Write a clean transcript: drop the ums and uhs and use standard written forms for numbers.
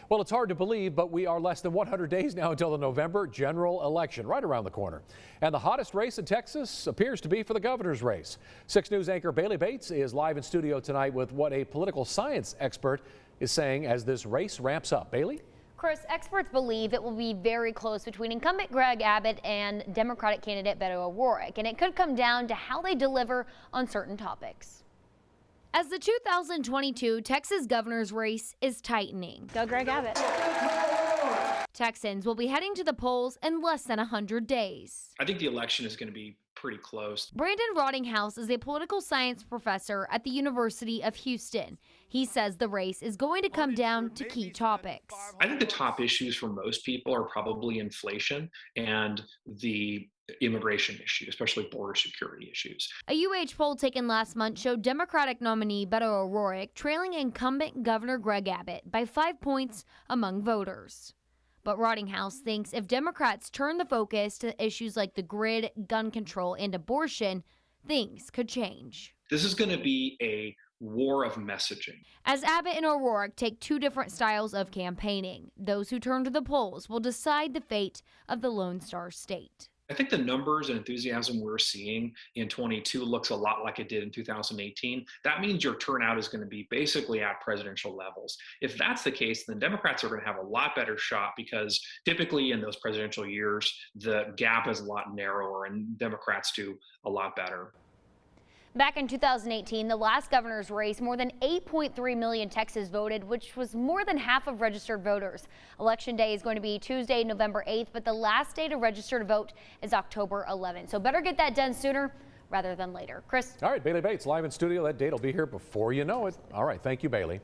Well, it's hard to believe, but we are less than 100 days now until the November general election, right around the corner. And the hottest race in Texas appears to be for the governor's race. 6 News anchor Bailey Bates is live in studio tonight with what a political science expert is saying as this race ramps up. Bailey? Chris, experts believe it will be very close between incumbent Greg Abbott and Democratic candidate Beto O'Rourke, and it could come down to how they deliver on certain topics. As the 2022 Texas governor's race is tightening. Go Greg Abbott. Texans will be heading to the polls in less than 100 days. I think the election is going to be pretty close. Brandon Rottinghouse is a political science professor at the University of Houston. He says the race is going to come down to key topics. I think the top issues for most people are probably inflation and the immigration issue, especially border security issues. A UH poll taken last month showed Democratic nominee Beto O'Rourke trailing incumbent Governor Greg Abbott by 5 points among voters. But Rottinghouse thinks if Democrats turn the focus to issues like the grid, gun control, and abortion, things could change. This is going to be a war of messaging. As Abbott and O'Rourke take two different styles of campaigning, those who turn to the polls will decide the fate of the Lone Star State. I think the numbers and enthusiasm we're seeing in 22 looks a lot like it did in 2018. That means your turnout is going to be basically at presidential levels. If that's the case, then Democrats are going to have a lot better shot because typically in those presidential years, the gap is a lot narrower and Democrats do a lot better. Back in 2018, the last governor's race, more than 8.3 million Texans voted, which was more than half of registered voters. Election day is going to be Tuesday, November 8th, but the last day to register to vote is October 11th. So better get that done sooner rather than later. Chris? All right, Bailey Bates live in studio. That date will be here before you know it. All right, thank you, Bailey.